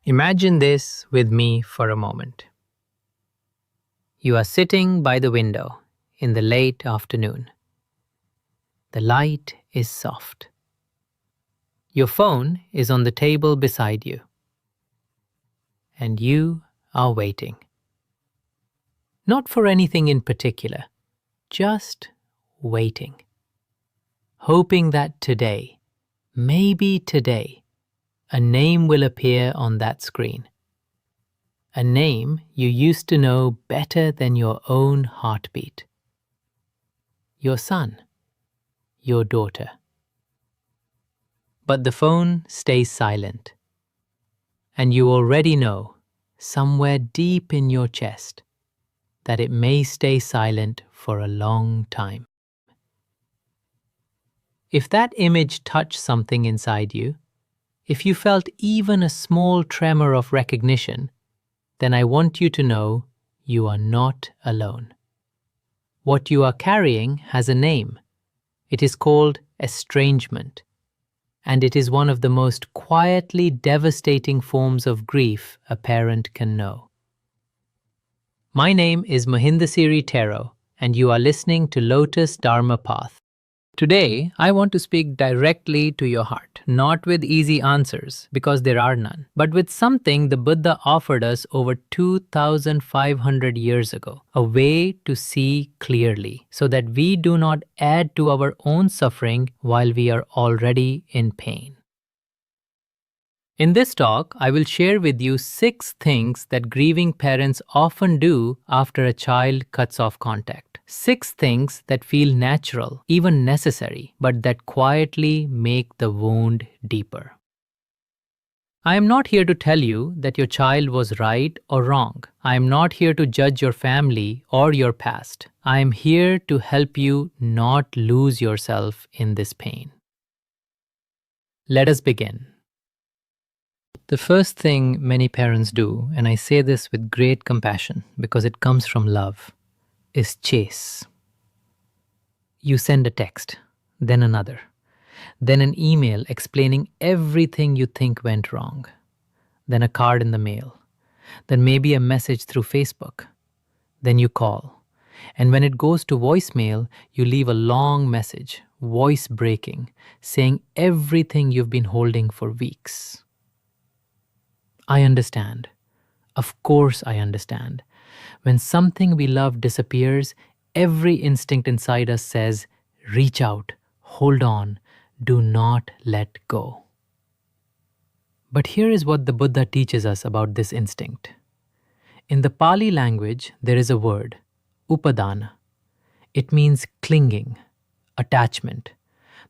Imagine this with me for a moment. You are sitting by the window in the late afternoon. The light is soft. Your phone is on the table beside you, and you are waiting. Not for anything in particular, just waiting. Hoping that today, maybe today, a name will appear on that screen. A name you used to know better than your own heartbeat. Your son, your daughter. But the phone stays silent. And you already know, somewhere deep in your chest, that it may stay silent for a long time. If that image touched something inside you, if you felt even a small tremor of recognition, then I want you to know you are not alone. What you are carrying has a name. It is called estrangement, and it is one of the most quietly devastating forms of grief a parent can know. My name is Mahindasiri Tero, and you are listening to Lotus Dharma Path. Today, I want to speak directly to your heart, not with easy answers, because there are none, but with something the Buddha offered us over 2,500 years ago, a way to see clearly, so that we do not add to our own suffering while we are already in pain. In this talk, I will share with you 6 things that grieving parents often do after a child cuts off contact. 6 things that feel natural, even necessary, but that quietly make the wound deeper. I am not here to tell you that your child was right or wrong. I am not here to judge your family or your past. I am here to help you not lose yourself in this pain. Let us begin. The first thing many parents do, and I say this with great compassion because it comes from love, is chase. You send a text, then another, then an email explaining everything you think went wrong, then a card in the mail, then maybe a message through Facebook, then you call. And when it goes to voicemail, you leave a long message, voice breaking, saying everything you've been holding for weeks. I understand. Of course I understand. When something we love disappears, every instinct inside us says, reach out, hold on, do not let go. But here is what the Buddha teaches us about this instinct. In the Pali language, there is a word, upadana. It means clinging, attachment,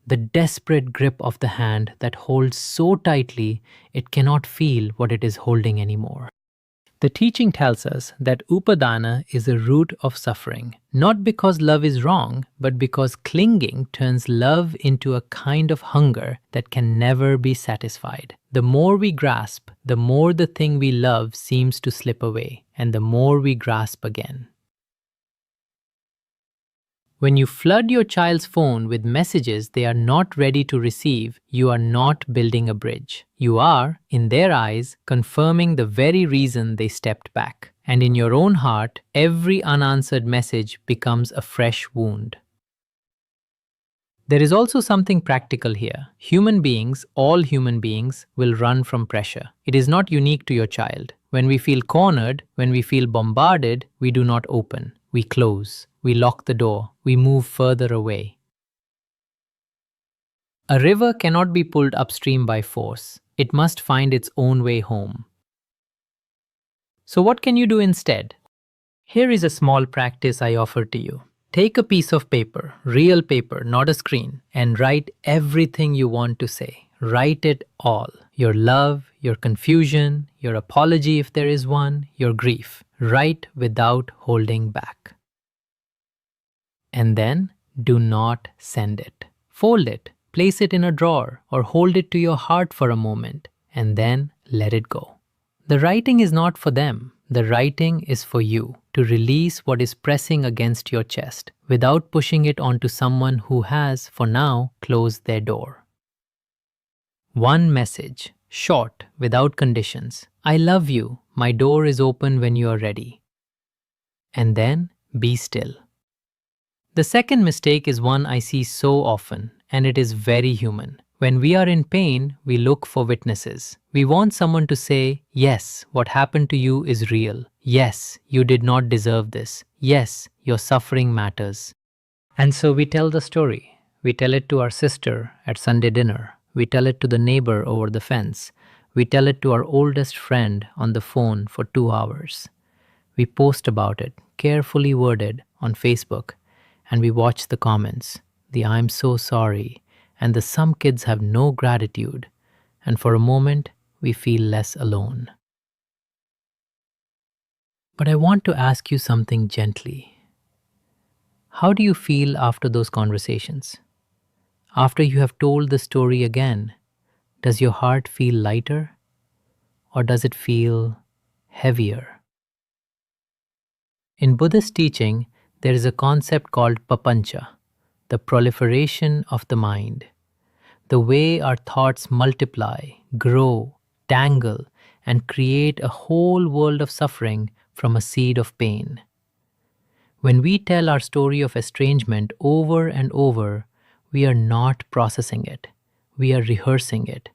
the desperate grip of the hand that holds so tightly it cannot feel what it is holding anymore. The teaching tells us that upadana is a root of suffering, not because love is wrong, but because clinging turns love into a kind of hunger that can never be satisfied. The more we grasp, the more the thing we love seems to slip away, and the more we grasp again. When you flood your child's phone with messages they are not ready to receive, you are not building a bridge. You are, in their eyes, confirming the very reason they stepped back. And in your own heart, every unanswered message becomes a fresh wound. There is also something practical here. Human beings, all human beings, will run from pressure. It is not unique to your child. When we feel cornered, when we feel bombarded, we do not open. We close. We lock the door. We move further away. A river cannot be pulled upstream by force. It must find its own way home. So what can you do instead? Here is a small practice I offer to you. Take a piece of paper, real paper, not a screen, and write everything you want to say. Write it all. Your love, your confusion, your apology if there is one, your grief. Write without holding back. And then do not send it. Fold it, place it in a drawer, or hold it to your heart for a moment, and then let it go. The writing is not for them. The writing is for you, to release what is pressing against your chest, without pushing it onto someone who has, for now, closed their door. One message, short, without conditions. I love you. My door is open when you are ready. And then be still. The second mistake is one I see so often, and it is very human. When we are in pain, we look for witnesses. We want someone to say, yes, what happened to you is real. Yes, you did not deserve this. Yes, your suffering matters. And so we tell the story. We tell it to our sister at Sunday dinner. We tell it to the neighbor over the fence. We tell it to our oldest friend on the phone for 2 hours. We post about it, carefully worded, on Facebook, and we watch the comments, the I'm so sorry, and the some kids have no gratitude, and for a moment we feel less alone. But I want to ask you something gently. How do you feel after those conversations? After you have told the story again, does your heart feel lighter or does it feel heavier? In Buddhist teaching, there is a concept called papancha, the proliferation of the mind, the way our thoughts multiply, grow, tangle, and create a whole world of suffering from a seed of pain. When we tell our story of estrangement over and over, we are not processing it. We are rehearsing it.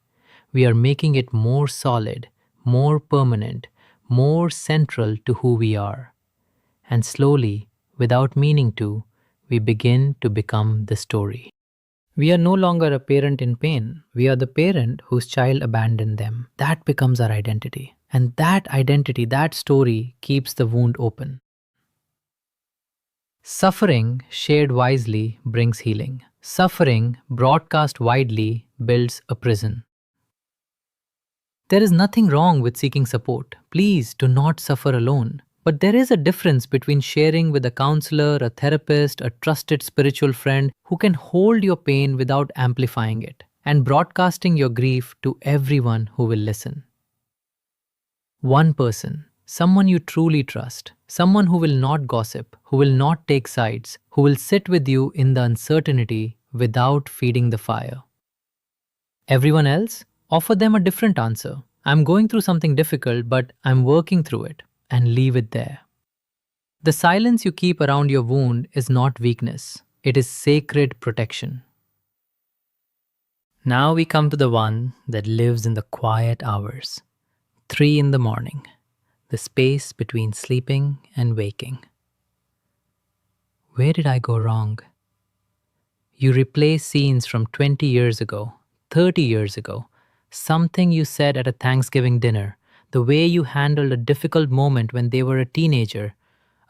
We are making it more solid, more permanent, more central to who we are. And slowly, without meaning to, we begin to become the story. We are no longer a parent in pain. We are the parent whose child abandoned them. That becomes our identity. And that identity, that story, keeps the wound open. Suffering, shared wisely, brings healing. Suffering, broadcast widely, builds a prison. There is nothing wrong with seeking support. Please do not suffer alone. But there is a difference between sharing with a counselor, a therapist, a trusted spiritual friend who can hold your pain without amplifying it, and broadcasting your grief to everyone who will listen. One person, someone you truly trust, someone who will not gossip, who will not take sides, who will sit with you in the uncertainty without feeding the fire. Everyone else, offer them a different answer. I'm going through something difficult, but I'm working through it, and leave it there. The silence you keep around your wound is not weakness, it is sacred protection. Now we come to the one that lives in the quiet hours. 3 in the morning, the space between sleeping and waking. Where did I go wrong? You replay scenes from 20 years ago, 30 years ago, something you said at a Thanksgiving dinner, the way you handled a difficult moment when they were a teenager,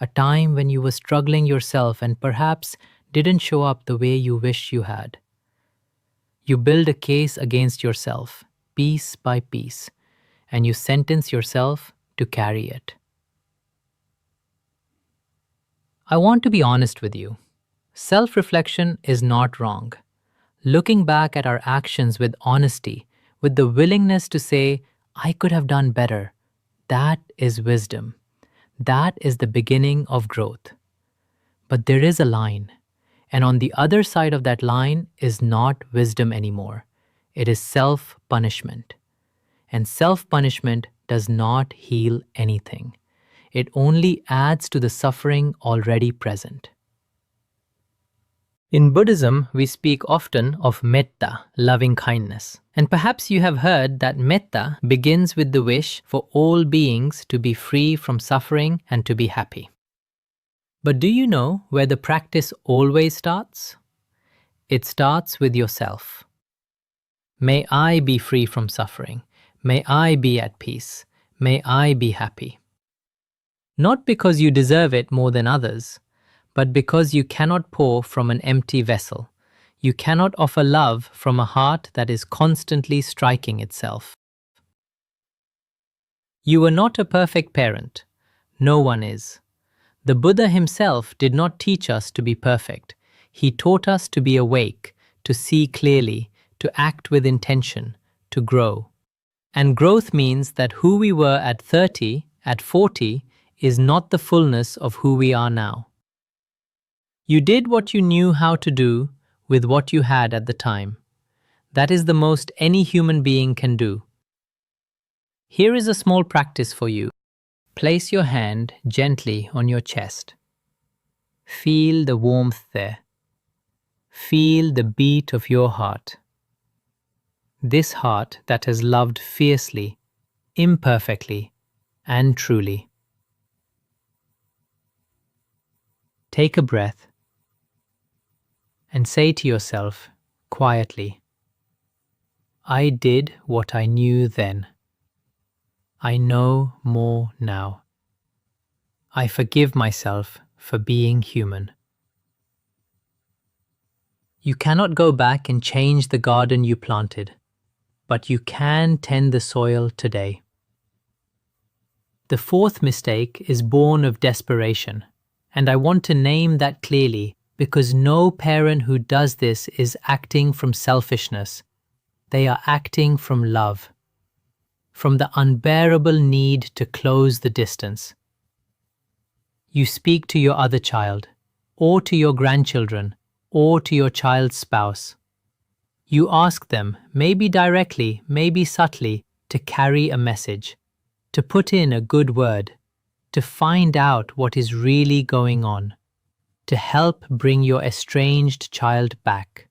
a time when you were struggling yourself and perhaps didn't show up the way you wish you had. You build a case against yourself, piece by piece, and you sentence yourself to carry it. I want to be honest with you. Self-reflection is not wrong. Looking back at our actions with honesty, with the willingness to say, I could have done better, that is wisdom. That is the beginning of growth. But there is a line, and on the other side of that line is not wisdom anymore. It is self-punishment. And self-punishment does not heal anything. It only adds to the suffering already present. In Buddhism, we speak often of metta, loving kindness. And perhaps you have heard that metta begins with the wish for all beings to be free from suffering and to be happy. But do you know where the practice always starts? It starts with yourself. May I be free from suffering. May I be at peace. May I be happy. Not because you deserve it more than others, but because you cannot pour from an empty vessel. You cannot offer love from a heart that is constantly striking itself. You were not a perfect parent. No one is. The Buddha himself did not teach us to be perfect. He taught us to be awake, to see clearly, to act with intention, to grow. And growth means that who we were at 30, at 40, is not the fullness of who we are now. You did what you knew how to do with what you had at the time. That is the most any human being can do. Here is a small practice for you. Place your hand gently on your chest. Feel the warmth there. Feel the beat of your heart. This heart that has loved fiercely, imperfectly, and truly. Take a breath and say to yourself quietly, I did what I knew then. I know more now. I forgive myself for being human. You cannot go back and change the garden you planted, but you can tend the soil today. The fourth mistake is born of desperation, and I want to name that clearly because no parent who does this is acting from selfishness. They are acting from love, from the unbearable need to close the distance. You speak to your other child, or to your grandchildren, or to your child's spouse. You ask them, maybe directly, maybe subtly, to carry a message, to put in a good word, to find out what is really going on, to help bring your estranged child back.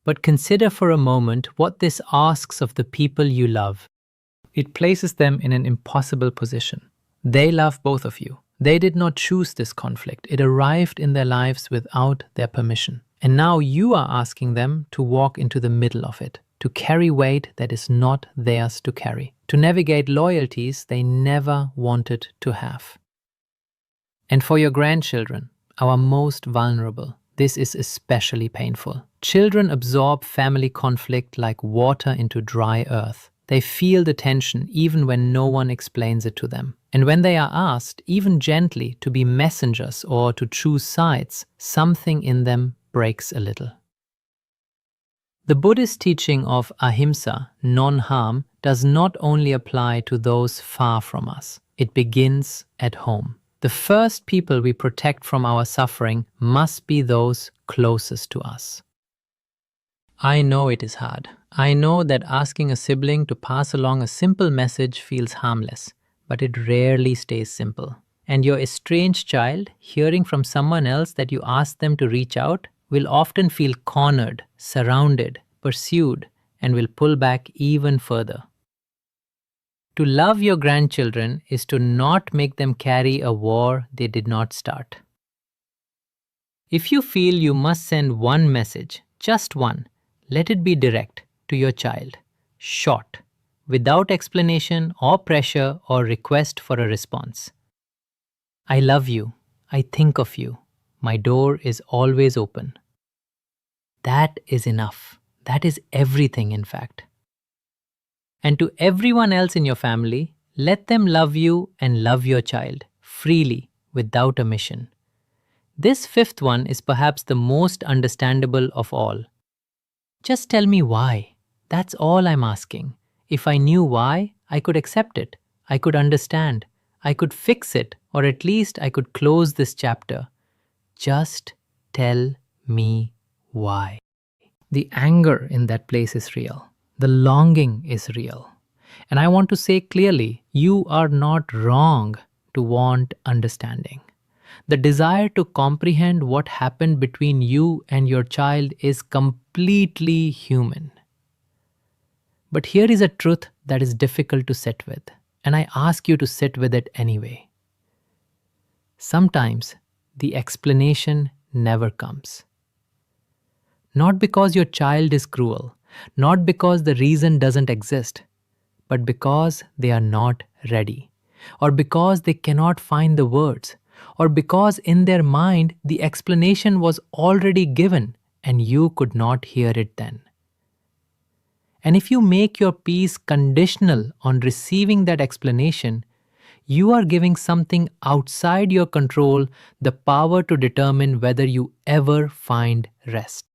But consider for a moment what this asks of the people you love. It places them in an impossible position. They love both of you. They did not choose this conflict. It arrived in their lives without their permission. And now you are asking them to walk into the middle of it, to carry weight that is not theirs to carry, to navigate loyalties they never wanted to have. And for your grandchildren, our most vulnerable, this is especially painful. Children absorb family conflict like water into dry earth. They feel the tension even when no one explains it to them. And when they are asked, even gently, to be messengers or to choose sides, something in them breaks a little. The Buddhist teaching of ahimsa, non-harm, does not only apply to those far from us. It begins at home. The first people we protect from our suffering must be those closest to us. I know it is hard. I know that asking a sibling to pass along a simple message feels harmless, but it rarely stays simple. And your estranged child, hearing from someone else that you asked them to reach out, will often feel cornered, surrounded, pursued, and will pull back even further. To love your grandchildren is to not make them carry a war they did not start. If you feel you must send one message, just one, let it be direct to your child, short, without explanation or pressure or request for a response. I love you. I think of you. My door is always open. That is enough. That is everything, in fact. And to everyone else in your family, let them love you and love your child freely without a mission. This fifth one is perhaps the most understandable of all. Just tell me why. That's all I'm asking. If I knew why, I could accept it. I could understand. I could fix it, or at least I could close this chapter. Just tell me why. The anger in that place is real. The longing is real. And I want to say clearly, you are not wrong to want understanding. The desire to comprehend what happened between you and your child is completely human. But here is a truth that is difficult to sit with, and I ask you to sit with it anyway. Sometimes the explanation never comes. Not because your child is cruel, not because the reason doesn't exist, but because they are not ready, or because they cannot find the words, or because in their mind the explanation was already given and you could not hear it then. And if you make your peace conditional on receiving that explanation, you are giving something outside your control the power to determine whether you ever find rest.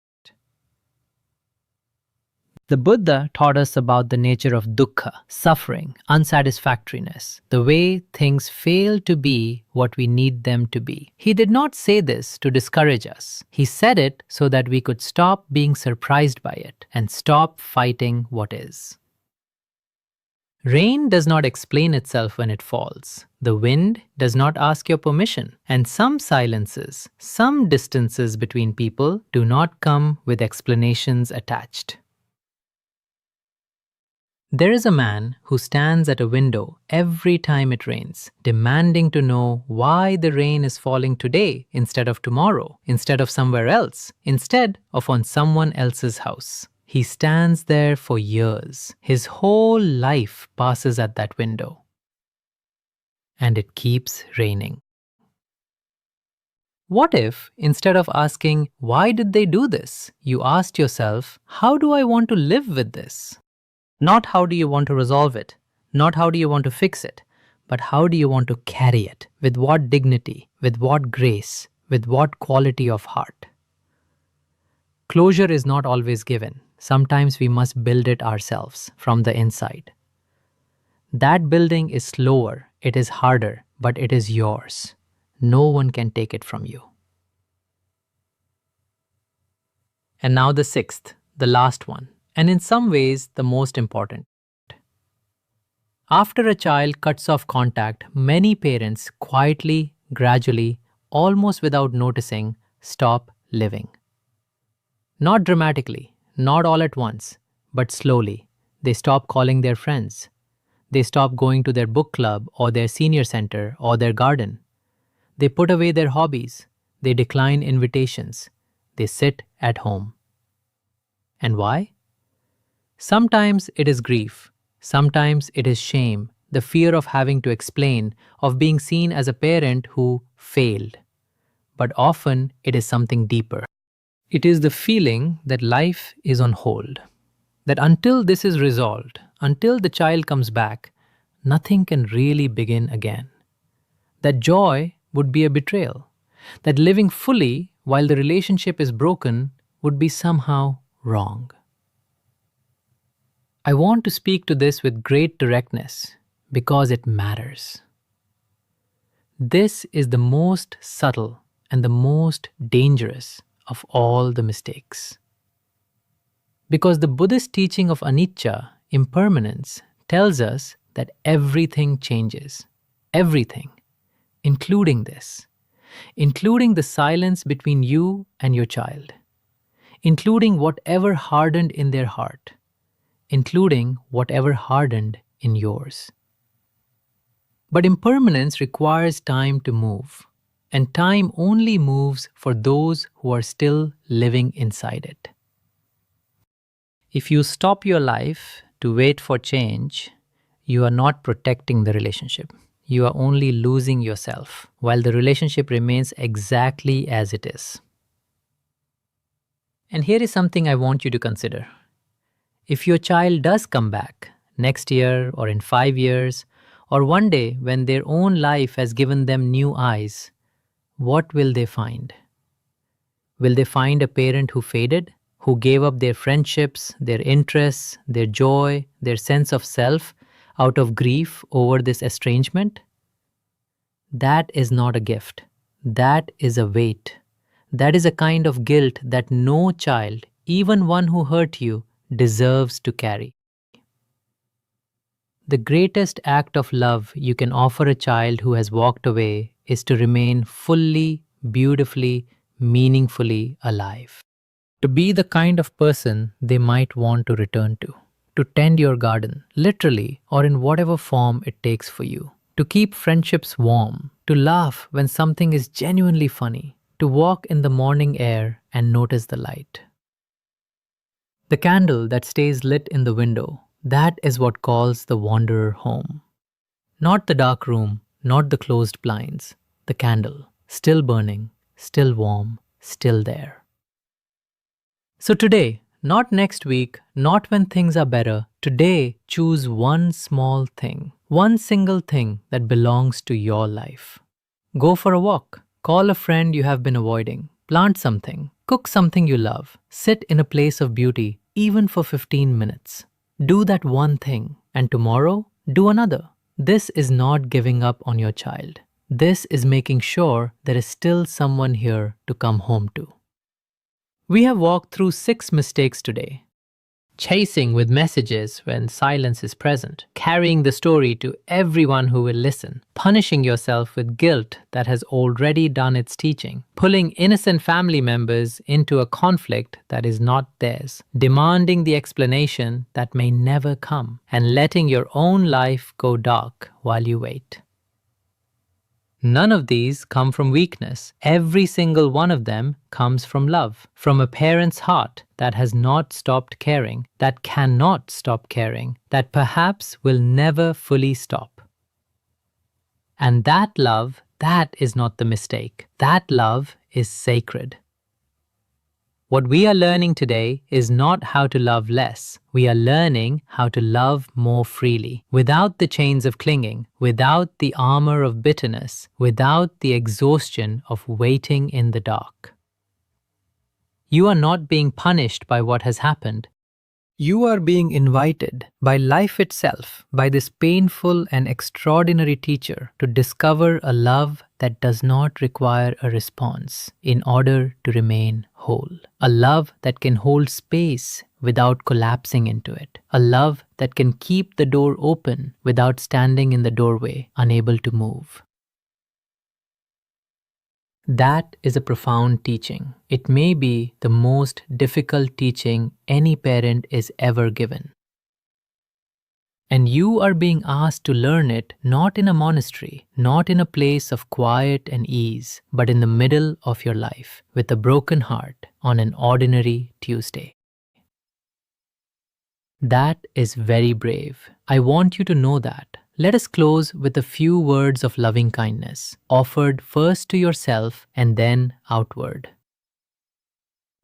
The Buddha taught us about the nature of dukkha, suffering, unsatisfactoriness, the way things fail to be what we need them to be. He did not say this to discourage us. He said it so that we could stop being surprised by it and stop fighting what is. Rain does not explain itself when it falls. The wind does not ask your permission. And some silences, some distances between people do not come with explanations attached. There is a man who stands at a window every time it rains, demanding to know why the rain is falling today instead of tomorrow, instead of somewhere else, instead of on someone else's house. He stands there for years. His whole life passes at that window. And it keeps raining. What if, instead of asking, why did they do this, you asked yourself, how do I want to live with this? Not how do you want to resolve it, not how do you want to fix it, but how do you want to carry it, with what dignity, with what grace, with what quality of heart. Closure is not always given. Sometimes we must build it ourselves from the inside. That building is slower, it is harder, but it is yours. No one can take it from you. And now the sixth, the last one, and in some ways the most important. After a child cuts off contact, many parents quietly, gradually, almost without noticing, stop living. Not dramatically, not all at once, but slowly. They stop calling their friends. They stop going to their book club or their senior center or their garden. They put away their hobbies. They decline invitations. They sit at home. And why? Sometimes it is grief. Sometimes it is shame, the fear of having to explain, of being seen as a parent who failed. But often it is something deeper. It is the feeling that life is on hold, that until this is resolved, until the child comes back, nothing can really begin again. That joy would be a betrayal, that living fully while the relationship is broken would be somehow wrong. I want to speak to this with great directness because it matters. This is the most subtle and the most dangerous of all the mistakes. Because the Buddhist teaching of anicca, impermanence, tells us that everything changes. Everything, including this, including the silence between you and your child, including whatever hardened in their heart, including whatever hardened in yours. But impermanence requires time to move, and time only moves for those who are still living inside it. If you stop your life to wait for change, you are not protecting the relationship. You are only losing yourself, while the relationship remains exactly as it is. And here is something I want you to consider. If your child does come back next year or in 5 years, or one day when their own life has given them new eyes, what will they find? Will they find a parent who faded, who gave up their friendships, their interests, their joy, their sense of self out of grief over this estrangement? That is not a gift. That is a weight. That is a kind of guilt that no child, even one who hurt you, deserves to carry. The greatest act of love you can offer a child who has walked away is to remain fully, beautifully, meaningfully alive. To be the kind of person they might want to return to tend your garden, literally or in whatever form it takes for you, to keep friendships warm, to laugh when something is genuinely funny, to walk in the morning air and notice the light. The candle that stays lit in the window, that is what calls the wanderer home. Not the dark room, not the closed blinds, the candle, still burning, still warm, still there. So today, not next week, not when things are better, today choose one small thing, one single thing that belongs to your life. Go for a walk, call a friend you have been avoiding, plant something, cook something you love, sit in a place of beauty, even for 15 minutes. Do that one thing, and tomorrow, do another. This is not giving up on your child. This is making sure there is still someone here to come home to. We have walked through 6 mistakes today. chasing with messages when silence is present, carrying the story to everyone who will listen, punishing yourself with guilt that has already done its teaching, pulling innocent family members into a conflict that is not theirs, demanding the explanation that may never come, and letting your own life go dark while you wait. None of these come from weakness. Every single one of them comes from love, from a parent's heart that has not stopped caring, that cannot stop caring, that perhaps will never fully stop. And that love, that is not the mistake. That love is sacred. What we are learning today is not how to love less. We are learning how to love more freely, without the chains of clinging, without the armor of bitterness, without the exhaustion of waiting in the dark. You are not being punished by what has happened. You are being invited by life itself, by this painful and extraordinary teacher, to discover a love that does not require a response in order to remain whole. A love that can hold space without collapsing into it. A love that can keep the door open without standing in the doorway, unable to move. That is a profound teaching. It may be the most difficult teaching any parent is ever given. And you are being asked to learn it not in a monastery, not in a place of quiet and ease, but in the middle of your life, with a broken heart, on an ordinary Tuesday. That is very brave. I want you to know that. Let us close with a few words of loving kindness, offered first to yourself and then outward.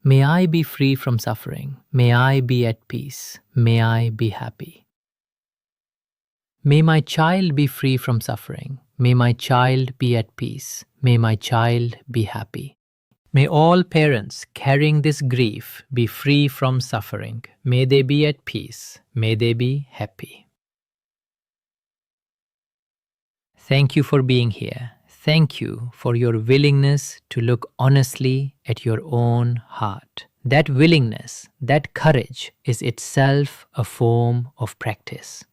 May I be free from suffering. May I be at peace. May I be happy. May my child be free from suffering. May my child be at peace. May my child be happy. May all parents carrying this grief be free from suffering. May they be at peace. May they be happy. Thank you for being here. Thank you for your willingness to look honestly at your own heart. That willingness, that courage is itself a form of practice.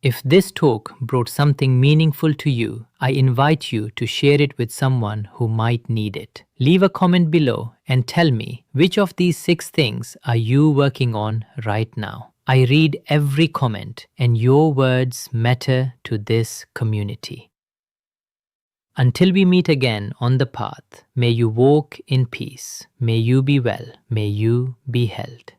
If this talk brought something meaningful to you, I invite you to share it with someone who might need it. Leave a comment below and tell me which of these 6 things are you working on right now. I read every comment, and your words matter to this community. Until we meet again on the path, may you walk in peace. May you be well. May you be held.